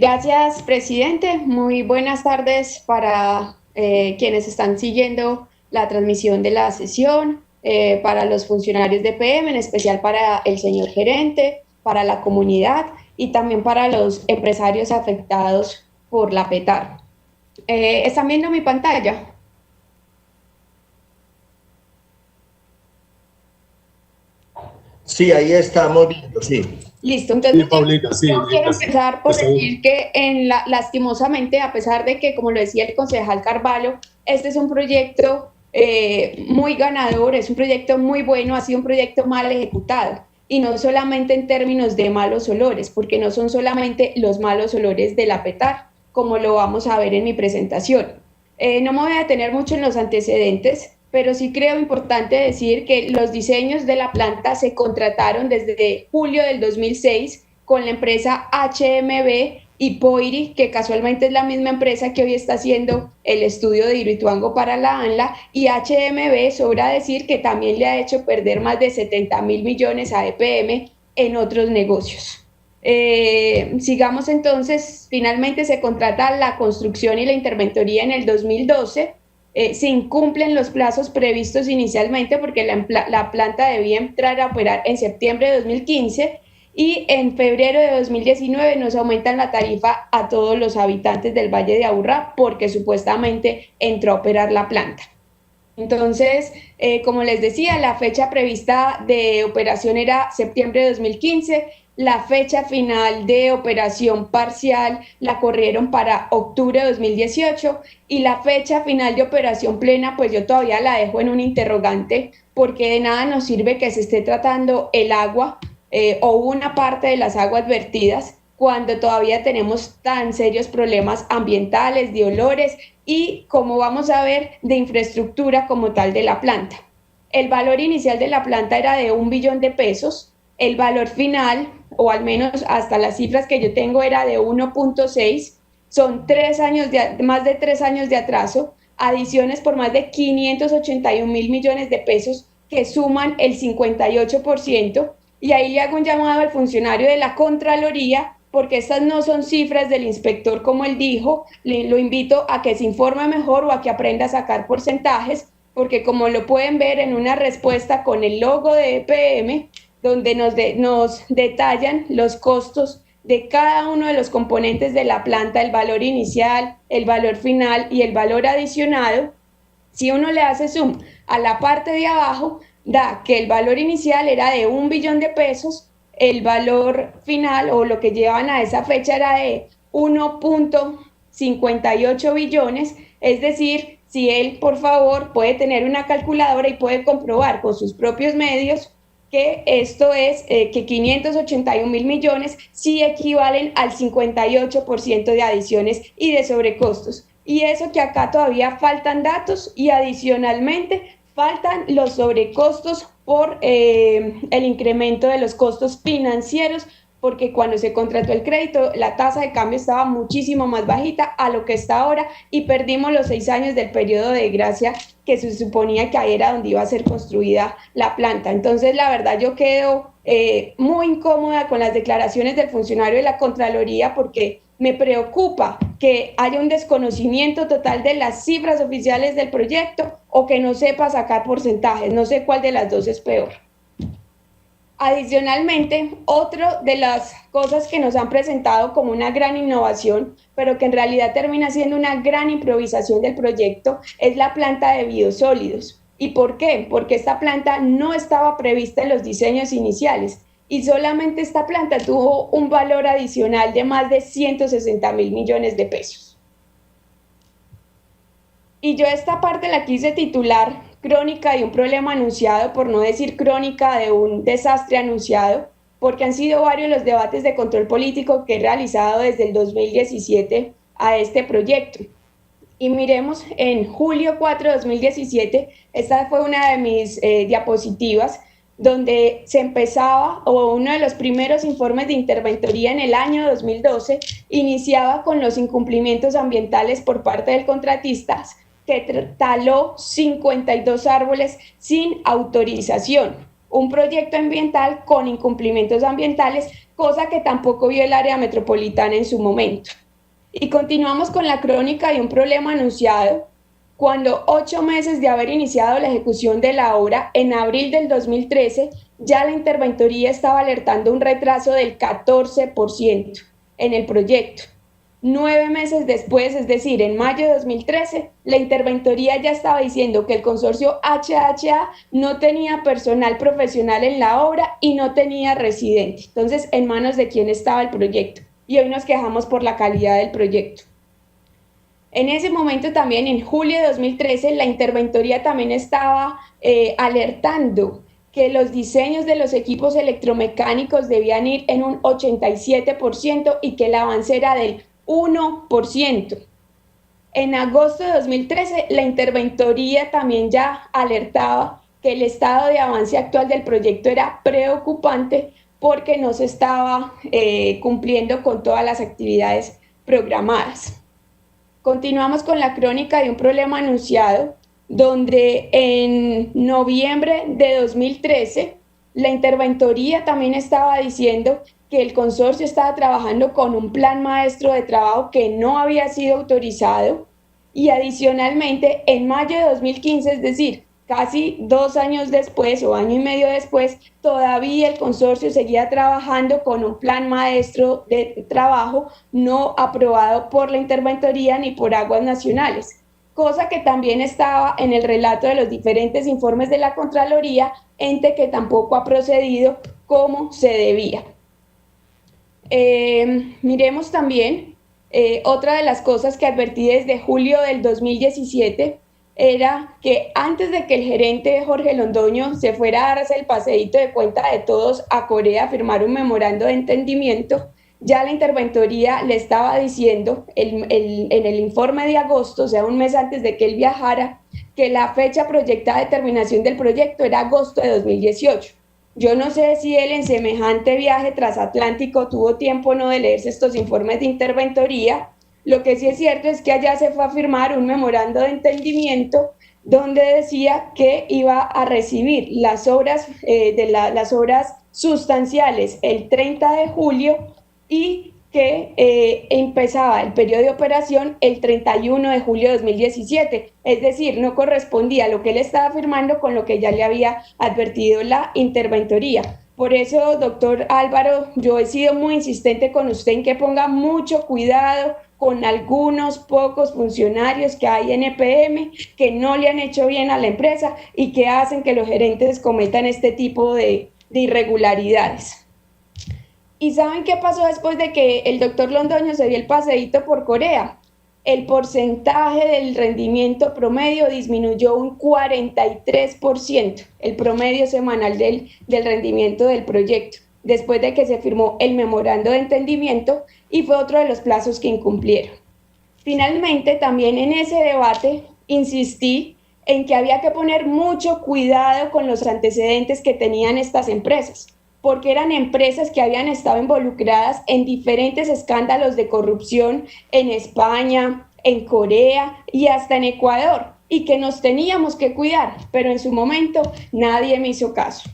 Gracias, presidente. Muy buenas tardes para quienes están siguiendo la transmisión de la sesión, para los funcionarios de PM, en especial para el señor gerente, para la comunidad y también para los empresarios afectados por la PETAR. ¿Están viendo mi pantalla? Sí, ahí estamos viendo, sí. Listo, entonces sí, Paulita, sí, yo quiero empezar por decir que lastimosamente, a pesar de que, como lo decía el concejal Carvalho, este es un proyecto muy ganador, es un proyecto muy bueno, ha sido un proyecto mal ejecutado, y no solamente en términos de malos olores, porque no son solamente los malos olores de la PETAR, como lo vamos a ver en mi presentación. No me voy a detener mucho en los antecedentes, pero sí creo importante decir que los diseños de la planta se contrataron desde julio del 2006 con la empresa HMB y Poiri, que casualmente es la misma empresa que hoy está haciendo el estudio de Hidroituango para la ANLA, y HMB, sobra decir que también le ha hecho perder más de 70.000 millones a EPM en otros negocios. Sigamos entonces, finalmente se contrata la construcción y la interventoría en el 2012. Se incumplen los plazos previstos inicialmente porque la planta debía entrar a operar en septiembre de 2015 y en febrero de 2019 nos aumentan la tarifa a todos los habitantes del Valle de Aburrá porque supuestamente entró a operar la planta. Entonces, como les decía, la fecha prevista de operación era septiembre de 2015, la fecha final de operación parcial la corrieron para octubre de 2018 y la fecha final de operación plena, pues yo todavía la dejo en un interrogante porque de nada nos sirve que se esté tratando el agua o una parte de las aguas vertidas cuando todavía tenemos tan serios problemas ambientales, de olores y, como vamos a ver, de infraestructura como tal de la planta. El valor inicial de la planta era de 1 billón de pesos, el valor final, o al menos hasta las cifras que yo tengo, era de 1.6, son más de 3 años de atraso, adiciones por más de 581.000 millones de pesos que suman el 58%, y ahí le hago un llamado al funcionario de la Contraloría porque estas no son cifras del inspector como él dijo, lo invito a que se informe mejor o a que aprenda a sacar porcentajes, porque como lo pueden ver en una respuesta con el logo de EPM, donde nos detallan los costos de cada uno de los componentes de la planta, el valor inicial, el valor final y el valor adicionado. Si uno le hace zoom a la parte de abajo, da que el valor inicial era de 1 billón de pesos, el valor final o lo que llevan a esa fecha era de 1.58 billones, es decir, si él por favor puede tener una calculadora y puede comprobar con sus propios medios que esto es que 581.000 millones sí equivalen al 58% de adiciones y de sobrecostos. Y eso que acá todavía faltan datos y adicionalmente faltan los sobrecostos por el incremento de los costos financieros, porque cuando se contrató el crédito la tasa de cambio estaba muchísimo más bajita a lo que está ahora y perdimos los 6 años del periodo de gracia que se suponía que ahí era donde iba a ser construida la planta. Entonces, la verdad, yo quedo muy incómoda con las declaraciones del funcionario de la Contraloría porque me preocupa que haya un desconocimiento total de las cifras oficiales del proyecto o que no sepa sacar porcentajes. No sé cuál de las dos es peor. Adicionalmente, otra de las cosas que nos han presentado como una gran innovación, pero que en realidad termina siendo una gran improvisación del proyecto, es la planta de biosólidos. ¿Y por qué? Porque esta planta no estaba prevista en los diseños iniciales y solamente esta planta tuvo un valor adicional de más de 160.000 millones de pesos. Y yo esta parte la quise titular Crónica de un problema anunciado, por no decir crónica de un desastre anunciado, porque han sido varios los debates de control político que he realizado desde el 2017 a este proyecto. Y miremos, en julio 4 de 2017, esta fue una de mis diapositivas, donde se empezaba, o uno de los primeros informes de interventoría en el año 2012, iniciaba con los incumplimientos ambientales por parte del contratista, que taló 52 árboles sin autorización. un proyecto ambiental con incumplimientos ambientales, cosa que tampoco vio el área metropolitana en su momento. Y continuamos con la crónica de un problema anunciado cuando 8 meses de haber iniciado la ejecución de la obra, en abril del 2013, ya la interventoría estaba alertando un retraso del 14% en el proyecto. 9 meses después, es decir, en mayo de 2013, la interventoría ya estaba diciendo que el consorcio HHA no tenía personal profesional en la obra y no tenía residente. Entonces, ¿en manos de quién estaba el proyecto? Y hoy nos quejamos por la calidad del proyecto. En ese momento también, en julio de 2013, la interventoría también estaba alertando que los diseños de los equipos electromecánicos debían ir en un 87% y que el avance era del 1%. En agosto de 2013, la interventoría también ya alertaba que el estado de avance actual del proyecto era preocupante porque no se estaba cumpliendo con todas las actividades programadas. Continuamos con la crónica de un problema anunciado, donde en noviembre de 2013 la interventoría también estaba diciendo que el consorcio estaba trabajando con un plan maestro de trabajo que no había sido autorizado y adicionalmente en mayo de 2015, es decir, casi 2 años después o año y medio después, todavía el consorcio seguía trabajando con un plan maestro de trabajo no aprobado por la interventoría ni por Aguas Nacionales, cosa que también estaba en el relato de los diferentes informes de la Contraloría, ente que tampoco ha procedido como se debía. Miremos también, otra de las cosas que advertí desde julio del 2017 era que antes de que el gerente Jorge Londoño se fuera a darse el paseíto de cuenta de todos a Corea a firmar un memorando de entendimiento, ya la interventoría le estaba diciendo en el informe de agosto, o sea, un mes antes de que él viajara, que la fecha proyectada de terminación del proyecto era agosto de 2018. Yo no sé si él en semejante viaje transatlántico tuvo tiempo o no de leerse estos informes de interventoría. Lo que sí es cierto es que allá se fue a firmar un memorando de entendimiento donde decía que iba a recibir las obras, las obras sustanciales el 30 de julio y que empezaba el periodo de operación el 31 de julio de 2017, es decir, no correspondía lo que él estaba firmando con lo que ya le había advertido la interventoría. Por eso, doctor Álvaro, yo he sido muy insistente con usted en que ponga mucho cuidado con algunos pocos funcionarios que hay en EPM que no le han hecho bien a la empresa y que hacen que los gerentes cometan este tipo de irregularidades. ¿Y saben qué pasó después de que el doctor Londoño se dio el paseíto por Corea? El porcentaje del rendimiento promedio disminuyó un 43%, el promedio semanal del rendimiento del proyecto, después de que se firmó el memorando de entendimiento y fue otro de los plazos que incumplieron. Finalmente, también en ese debate insistí en que había que poner mucho cuidado con los antecedentes que tenían estas empresas, porque eran empresas que habían estado involucradas en diferentes escándalos de corrupción en España, en Corea y hasta en Ecuador, y que nos teníamos que cuidar, pero en su momento nadie me hizo caso.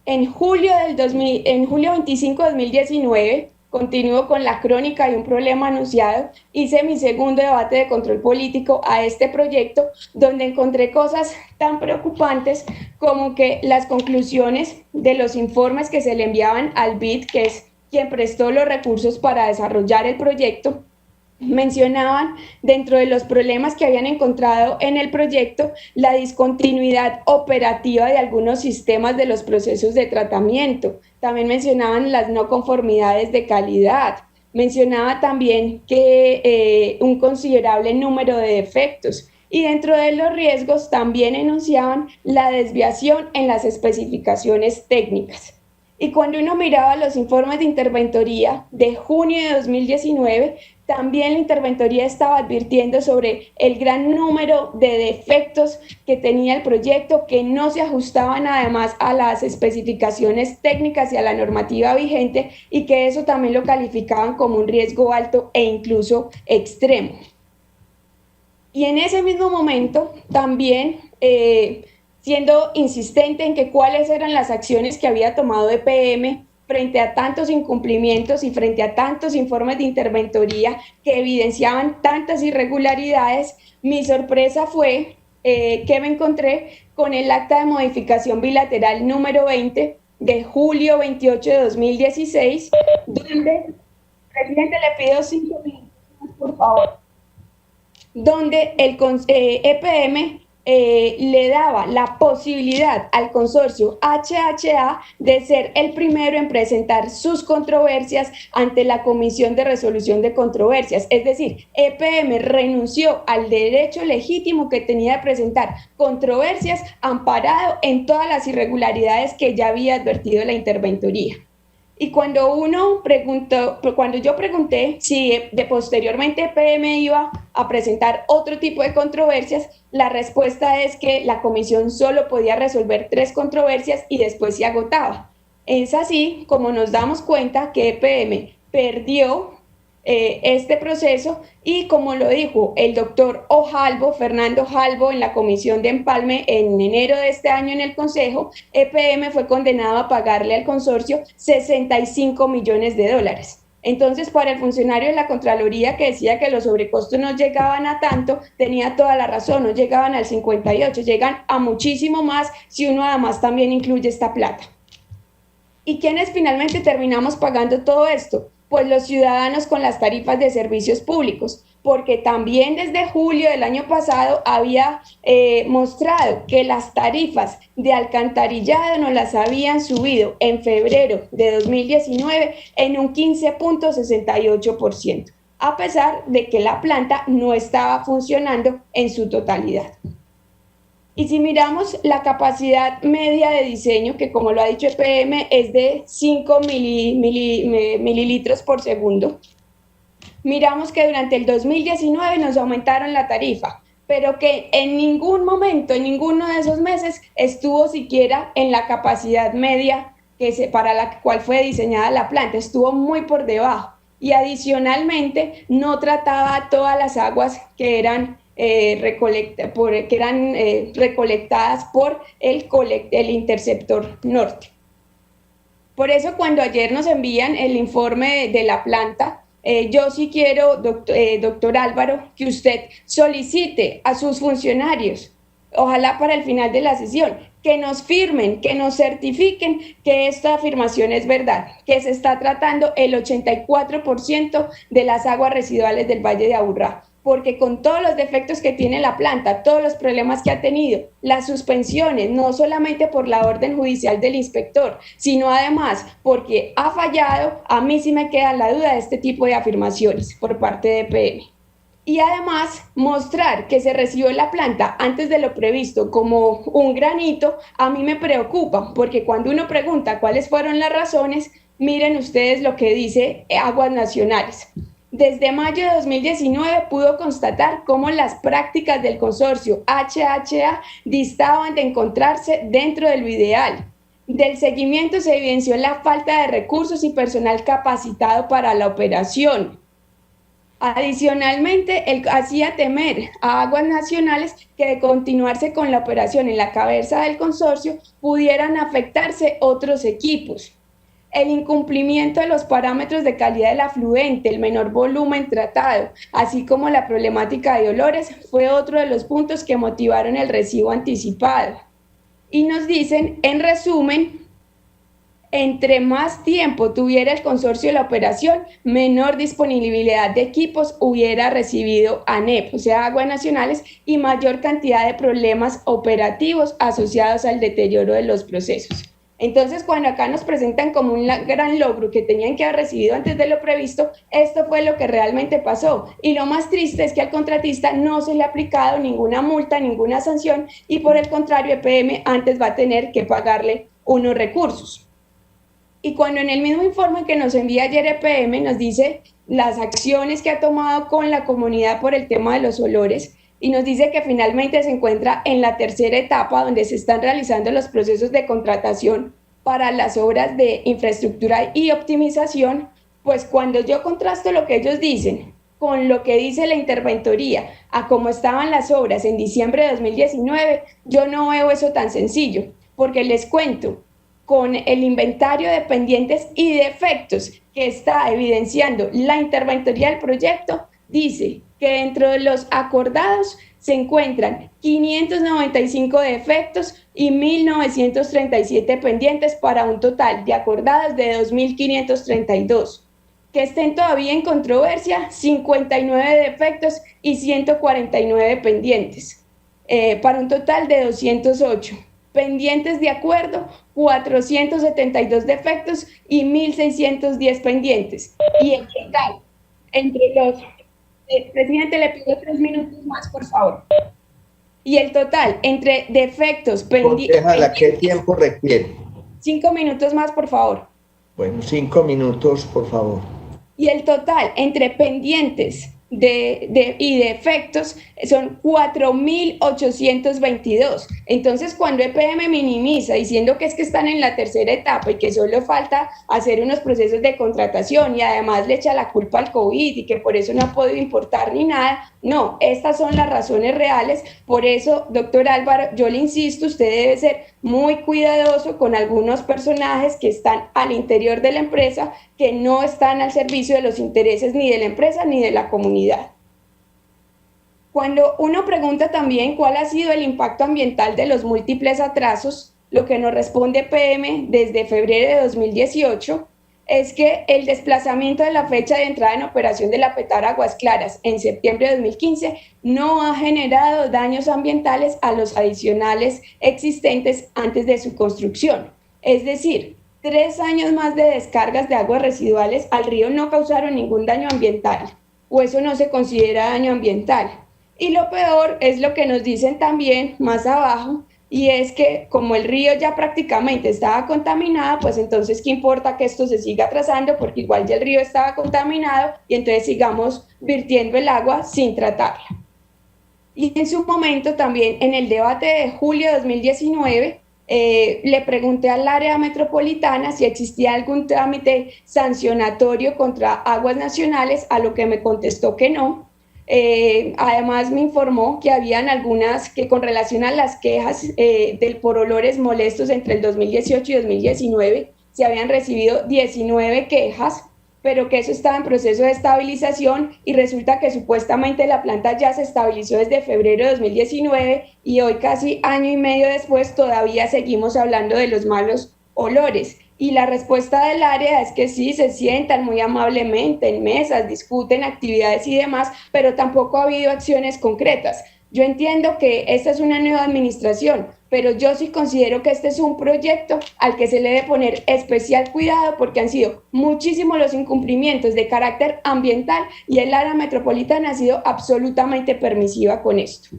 En julio 25 de 2019, continúo con la crónica de un problema anunciado, hice mi segundo debate de control político a este proyecto, donde encontré cosas tan preocupantes como que las conclusiones de los informes que se le enviaban al BID, que es quien prestó los recursos para desarrollar el proyecto, mencionaban dentro de los problemas que habían encontrado en el proyecto la discontinuidad operativa de algunos sistemas de los procesos de tratamiento. También mencionaban las no conformidades de calidad. Mencionaba también que un considerable número de defectos. Y dentro de los riesgos también enunciaban la desviación en las especificaciones técnicas. Y cuando uno miraba los informes de interventoría de junio de 2019, también la interventoría estaba advirtiendo sobre el gran número de defectos que tenía el proyecto, que no se ajustaban además a las especificaciones técnicas y a la normativa vigente, y que eso también lo calificaban como un riesgo alto e incluso extremo. Y en ese mismo momento también siendo insistente en que cuáles eran las acciones que había tomado EPM frente a tantos incumplimientos y frente a tantos informes de interventoría que evidenciaban tantas irregularidades. Mi sorpresa fue que me encontré con el acta de modificación bilateral número 20 de julio 28 de 2016, donde, presidente, le pido 5 minutos, por favor, donde el EPM le daba la posibilidad al consorcio HHA de ser el primero en presentar sus controversias ante la Comisión de Resolución de Controversias. Es decir, EPM renunció al derecho legítimo que tenía de presentar controversias amparado en todas las irregularidades que ya había advertido la interventoría. Y cuando yo pregunté si posteriormente EPM iba a presentar otro tipo de controversias, la respuesta es que la comisión solo podía resolver 3 controversias y después se agotaba. Es así como nos damos cuenta que EPM perdió este proceso y, como lo dijo el doctor Fernando Ojalvo, en la comisión de empalme en enero de este año en el Consejo, EPM fue condenado a pagarle al consorcio $65 millones. Entonces, para el funcionario de la Contraloría que decía que los sobrecostos no llegaban a tanto, tenía toda la razón, no llegaban al 58, llegan a muchísimo más si uno además también incluye esta plata. ¿Y quiénes finalmente terminamos pagando todo esto? Pues los ciudadanos con las tarifas de servicios públicos, porque también desde julio del año pasado había mostrado que las tarifas de alcantarillado nos las habían subido en febrero de 2019 en un 15.68%, a pesar de que la planta no estaba funcionando en su totalidad. Y si miramos la capacidad media de diseño, que como lo ha dicho EPM es de 5 mililitros por segundo, miramos que durante el 2019 nos aumentaron la tarifa, pero que en ningún momento, en ninguno de esos meses, estuvo siquiera en la capacidad media para la cual fue diseñada la planta, estuvo muy por debajo. Y adicionalmente no trataba todas las aguas que eran recolectadas por el interceptor norte. Por eso, cuando ayer nos envían el informe de la planta, yo sí quiero, doctor Álvaro, que usted solicite a sus funcionarios, ojalá para el final de la sesión, que nos firmen, que nos certifiquen que esta afirmación es verdad, que se está tratando el 84% de las aguas residuales del Valle de Aburrá, porque con todos los defectos que tiene la planta, todos los problemas que ha tenido, las suspensiones, no solamente por la orden judicial del inspector, sino además porque ha fallado, a mí sí me queda la duda de este tipo de afirmaciones por parte de EPM. Y además mostrar que se recibió la planta antes de lo previsto como un granito, a mí me preocupa, porque cuando uno pregunta cuáles fueron las razones, miren ustedes lo que dice Aguas Nacionales. Desde mayo de 2019 pudo constatar cómo las prácticas del consorcio HHA distaban de encontrarse dentro de lo ideal. Del seguimiento se evidenció la falta de recursos y personal capacitado para la operación. Adicionalmente, él hacía temer a Aguas Nacionales que de continuarse con la operación en la cabeza del consorcio pudieran afectarse otros equipos. El incumplimiento de los parámetros de calidad del afluente, el menor volumen tratado, así como la problemática de olores, fue otro de los puntos que motivaron el recibo anticipado. Y nos dicen, en resumen, entre más tiempo tuviera el consorcio la operación, menor disponibilidad de equipos hubiera recibido ANEP, o sea, Aguas Nacionales, y mayor cantidad de problemas operativos asociados al deterioro de los procesos. Entonces, cuando acá nos presentan como un gran logro que tenían que haber recibido antes de lo previsto, esto fue lo que realmente pasó. Y lo más triste es que al contratista no se le ha aplicado ninguna multa, ninguna sanción, y por el contrario, EPM antes va a tener que pagarle unos recursos. Y cuando en el mismo informe que nos envía ayer EPM nos dice las acciones que ha tomado con la comunidad por el tema de los olores, y nos dice que finalmente se encuentra en la tercera etapa donde se están realizando los procesos de contratación para las obras de infraestructura y optimización, pues cuando yo contrasto lo que ellos dicen con lo que dice la interventoría a cómo estaban las obras en diciembre de 2019, yo no veo eso tan sencillo, porque les cuento, con el inventario de pendientes y defectos que está evidenciando la interventoría del proyecto, dice que dentro de los acordados se encuentran 595 defectos y 1.937 pendientes para un total de acordados de 2.532. Que estén todavía en controversia, 59 defectos y 149 pendientes, para un total de 208. Pendientes de acuerdo, 472 defectos y 1.610 pendientes. Y el total, entre los... presidente, le pido 3 minutos más, por favor. Y el total, entre defectos, pendientes... Concejala, ¿qué tiempo requiere? 5 minutos más, por favor. Bueno, 5 minutos, por favor. Y el total entre pendientes y defectos son 4.822. Entonces, cuando EPM minimiza diciendo que es que están en la tercera etapa y que solo falta hacer unos procesos de contratación y además le echa la culpa al COVID y que por eso no ha podido importar ni nada, no, estas son las razones reales. Por eso, doctor Álvaro, yo le insisto, usted debe ser muy cuidadoso con algunos personajes que están al interior de la empresa, que no están al servicio de los intereses ni de la empresa ni de la comunidad. Cuando uno pregunta también cuál ha sido el impacto ambiental de los múltiples atrasos, lo que nos responde PM desde febrero de 2018 es que el desplazamiento de la fecha de entrada en operación de la Petar Aguas Claras en septiembre de 2015 no ha generado daños ambientales a los adicionales existentes antes de su construcción. Es decir, 3 años más de descargas de aguas residuales al río no causaron ningún daño ambiental, o eso no se considera daño ambiental. Y lo peor es lo que nos dicen también más abajo, y es que como el río ya prácticamente estaba contaminado, pues entonces qué importa que esto se siga atrasando, porque igual ya el río estaba contaminado y entonces sigamos virtiendo el agua sin tratarla. Y en su momento también en el debate de julio de 2019, le pregunté al área metropolitana si existía algún trámite sancionatorio contra Aguas Nacionales, a lo que me contestó que no. Además me informó que habían algunas que con relación a las quejas por olores molestos entre el 2018 y 2019 se habían recibido 19 quejas, pero que eso estaba en proceso de estabilización y resulta que supuestamente la planta ya se estabilizó desde febrero de 2019 y hoy casi año y medio después todavía seguimos hablando de los malos olores. Y la respuesta del área es que sí, se sientan muy amablemente en mesas, discuten actividades y demás, pero tampoco ha habido acciones concretas. Yo entiendo que esta es una nueva administración, pero yo sí considero que este es un proyecto al que se le debe poner especial cuidado porque han sido muchísimos los incumplimientos de carácter ambiental y el área metropolitana ha sido absolutamente permisiva con esto.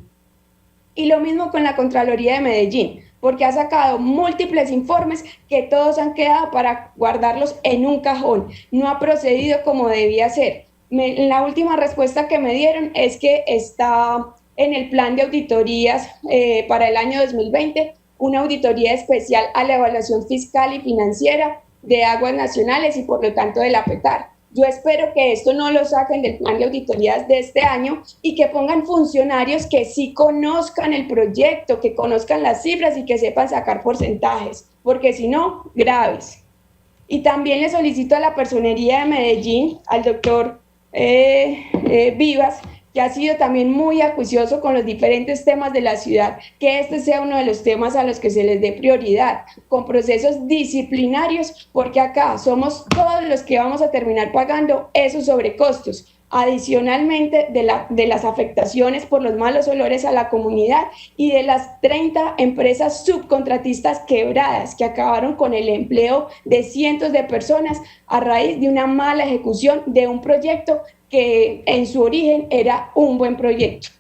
Y lo mismo con la Contraloría de Medellín, porque ha sacado múltiples informes que todos han quedado para guardarlos en un cajón. No ha procedido como debía ser. La última respuesta que me dieron es que está en el plan de auditorías para el año 2020, una auditoría especial a la evaluación fiscal y financiera de Aguas Nacionales y por lo tanto de la Petar. Yo espero que esto no lo saquen del plan de auditorías de este año y que pongan funcionarios que sí conozcan el proyecto, que conozcan las cifras y que sepan sacar porcentajes, porque si no, graves. Y también le solicito a la Personería de Medellín, al doctor Vivas, que ha sido también muy acuicioso con los diferentes temas de la ciudad, que este sea uno de los temas a los que se les dé prioridad, con procesos disciplinarios, porque acá somos todos los que vamos a terminar pagando esos sobrecostos, adicionalmente de las afectaciones por los malos olores a la comunidad y de las 30 empresas subcontratistas quebradas que acabaron con el empleo de cientos de personas a raíz de una mala ejecución de un proyecto que en su origen era un buen proyecto.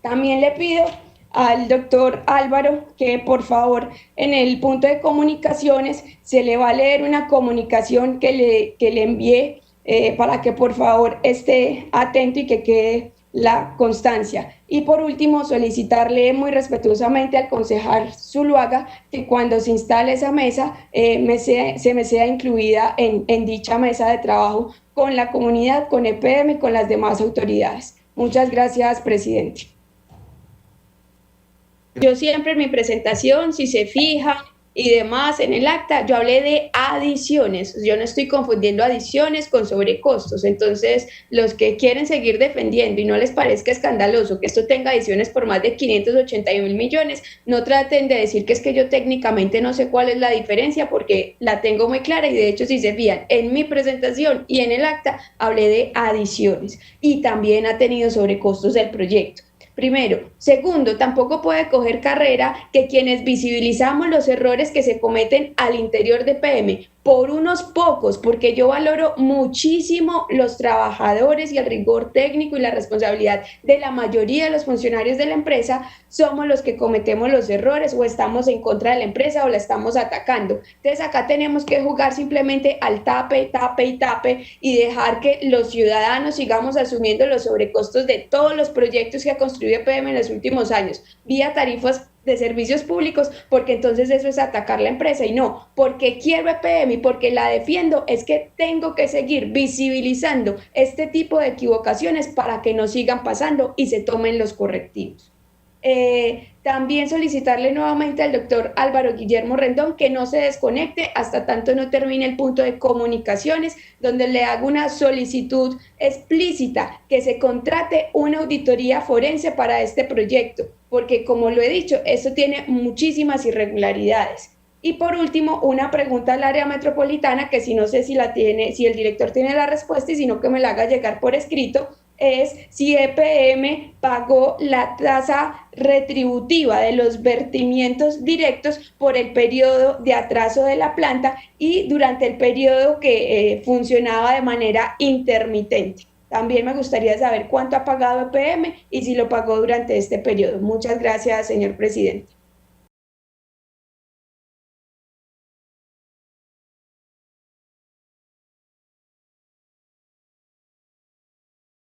También le pido al doctor Álvaro que por favor en el punto de comunicaciones se le va a leer una comunicación que le envié para que por favor esté atento y que quede la constancia. Y por último, solicitarle muy respetuosamente al concejal Zuluaga que cuando se instale esa mesa se me sea incluida en dicha mesa de trabajo con la comunidad, con EPM y con las demás autoridades. Muchas gracias, presidente. Yo siempre en mi presentación, si se fijan y demás en el acta, yo hablé de adiciones. Yo no estoy confundiendo adiciones con sobrecostos. Entonces, los que quieren seguir defendiendo y no les parezca escandaloso que esto tenga adiciones por más de 581 millones, no traten de decir que es que yo técnicamente no sé cuál es la diferencia, porque la tengo muy clara y de hecho, si se fijan, en mi presentación y en el acta hablé de adiciones y también ha tenido sobrecostos del proyecto. Primero. Segundo, tampoco puede coger carrera que quienes visibilizamos los errores que se cometen al interior de PM, por unos pocos, porque yo valoro muchísimo los trabajadores y el rigor técnico y la responsabilidad de la mayoría de los funcionarios de la empresa, somos los que cometemos los errores o estamos en contra de la empresa o la estamos atacando. Entonces acá tenemos que jugar simplemente al tape, tape y tape y dejar que los ciudadanos sigamos asumiendo los sobrecostos de todos los proyectos que ha construido PM en los últimos años, vía tarifas de servicios públicos, porque entonces eso es atacar la empresa, y no, porque quiero EPM y porque la defiendo, es que tengo que seguir visibilizando este tipo de equivocaciones para que no sigan pasando y se tomen los correctivos. También solicitarle nuevamente al doctor Álvaro Guillermo Rendón que no se desconecte hasta tanto no termine el punto de comunicaciones, donde le hago una solicitud explícita que se contrate una auditoría forense para este proyecto, porque como lo he dicho, esto tiene muchísimas irregularidades. Y por último, una pregunta al área metropolitana, que si no sé si la tiene, si el director tiene la respuesta y si no que me la haga llegar por escrito, es si EPM pagó la tasa retributiva de los vertimientos directos por el periodo de atraso de la planta y durante el periodo que funcionaba de manera intermitente. También me gustaría saber cuánto ha pagado EPM y si lo pagó durante este periodo. Muchas gracias, señor presidente.